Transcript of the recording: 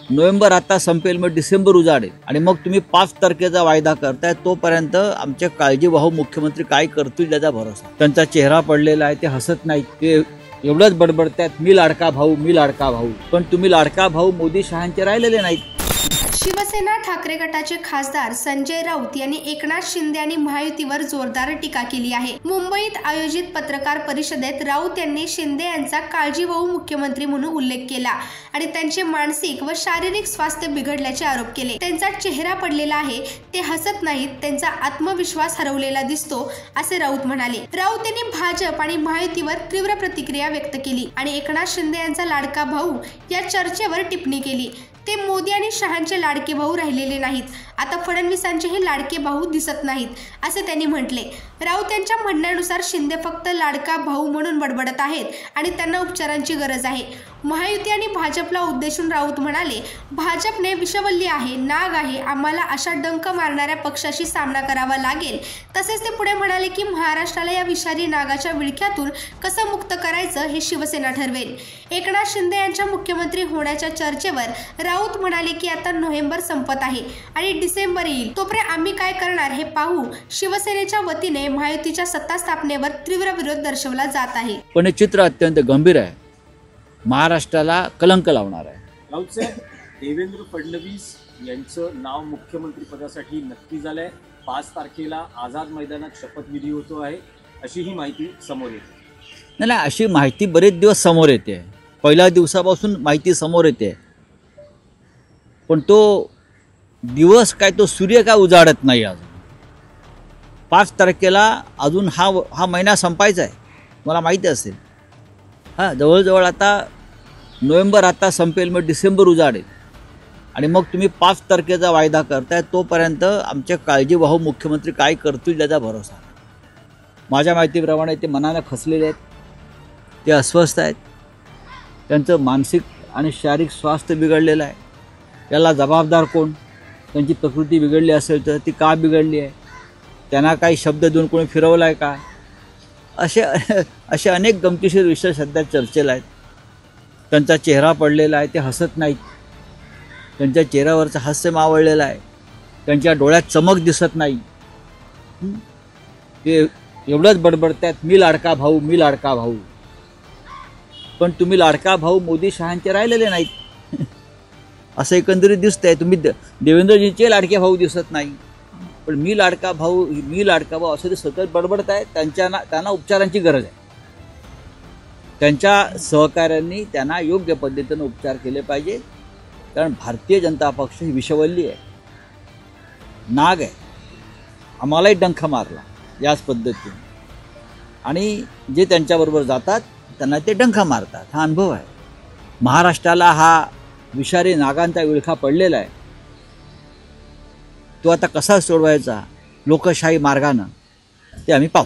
November आता संपेल, मग डिसेंबर उजाडेल आणि मग तुम्ही 5 तारखेचा वायदा करताय, तोपर्यंत आमचे काळजीवाहू मुख्यमंत्री काय करतील त्याचा भरोसा. त्यांचा चेहरा पडलेला आहे, ते हसत नाहीत, ते एवढंच बडबडतात मी लाडका भाऊ, मी लाडका भाऊ. पण तुम्ही लाडका भाऊ मोदी शहांचे राहिलेले नाहीत. शिवसेना ठाकरे गटाचे खासदार संजय राऊत यांनी एकनाथ शिंदे आणि महायुतीवर जोरदार टीका केली आहे. मुंबईत आयोजित पत्रकार परिषदेत राऊत यांनी शिंदे यांचा काळजीवाहू मुख्यमंत्री म्हणून उल्लेख केला आणि त्यांचे मानसिक व शारीरिक स्वास्थ्य बिघडल्याचे आरोप केले. त्यांचा चेहरा पडलेला आहे, ते हसत नाहीत, त्यांचा आत्मविश्वास हरवलेला दिसतो, असे राऊत म्हणाले. राऊत यांनी भाजप आणि महायुतीवर तीव्र प्रतिक्रिया व्यक्त केली आणि एकनाथ शिंदे यांचा लाडका भाऊ या चर्चेवर टिप्पणी केली. ते मोदी आणि शहांचे लाडके भाऊ राहिलेले नाहीत, आता फडणवीसांचेही लाडके भाऊ दिसत नाहीत, असे त्यांनी म्हटले. राऊत यांच्या म्हणण्यानुसार शिंदे फक्त लाडका भाऊ म्हणून बडबडत आहेत आणि त्यांना उपचारांची गरज आहे. महायुती आणि भाजपला उद्देशून राऊत म्हणाले, भाजपने विषवल्ली आहे, नाग आहे, आम्हाला अशा डंक मारणाऱ्या पक्षाशी सामना करावा लागेल. तसेच ते पुढे म्हणाले की महाराष्ट्राला या विषारी नागाच्या विळख्यातून कसं मुक्त करायचं हे शिवसेना ठरवेल. एकनाथ शिंदे यांच्या मुख्यमंत्री होण्याच्या चर्चेवर राऊत म्हणाले की आता नोव्हेंबर संपत आहे आणि डिसेंबर येईल, तोपर्यंत आम्ही काय करणार हे पाहू. शिवसेनेच्या वतीने महायुतीच्या सत्ता स्थापनेवर तीव्र विरोध दर्शवला जात आहे. पण हे चित्र अत्यंत गंभीर आहे, महाराष्ट्राला कलंक लावणार आहे. राऊत साहेब, देवेंद्र फडणवीस यांचं नाव मुख्यमंत्री पदासाठी नक्की झालंय. 5 तारखेला आझाद मैदानात शपथविधी होतो आहे, अशी ही माहिती समोर येते. नाही, अशी माहिती बरेच दिवस समोर येते, पहिल्या दिवसापासून माहिती समोर येते. पण तो दिवस काय, तो सूर्य काय उजाडत नाही अजून. 5 तारखेला अजून हा महिना संपायचा आहे, मला माहिती असेल. जवळजवळ आता नोव्हेंबर आता संपेल, मग डिसेंबर उजाडेल आणि मग तुम्ही 5 तारखेचा वायदा करताय, तोपर्यंत आमचे काळजीवाहू मुख्यमंत्री काय करतील त्याचा भरोसा. माझ्या माहितीप्रमाणे ते मनाने खचलेले आहेत, ते अस्वस्थ आहेत, त्यांचं मानसिक आणि शारीरिक स्वास्थ्य बिघडलेलं आहे. याला जबाबदार कोण? त्यांची प्रकृती बिघडली असेल तर ती का बिघडली आहे? त्यांना काही शब्द देऊन कोणी फिरवला आहे का? असे अनेक गमतीशीर विषय सध्या चर्चेला आहेत. त्यांचा चेहरा पडलेला आहे, ते हसत नाहीत, त्यांच्या चेहऱ्यावरचं हास्य मावळलेलं आहे, त्यांच्या डोळ्यात चमक दिसत नाही, ते एवढंच बडबडतात मी लाडका भाऊ, मी लाडका भाऊ. पण तुम्ही लाडका भाऊ मोदी शहांचे राहिलेले नाहीत, असं एकंदरीत दिसतंय. तुम्ही देवेंद्रजींचे लाडके भाऊ दिसत नाही, पण मी लाडका भाऊ, मी लाडका भाऊ असं ते सतत बडबडत आहे. त्यांना उपचारांची गरज आहे. त्यांच्या सहकाऱ्यांनी त्यांना योग्य पद्धतीनं उपचार केले पाहिजे, कारण भारतीय जनता पक्ष ही विषवल्ली आहे, नाग आहे. आम्हालाही डंख मारला याच पद्धतीने, आणि जे त्यांच्याबरोबर जातात त्यांना ते डंख मारतात. हा अनुभव आहे. महाराष्ट्राला हा विषारी नागांचा विळखा पडलेला आहे. तो आता कसा सोडवायचा लोकशाही मार्गानं ते आम्ही पाहू.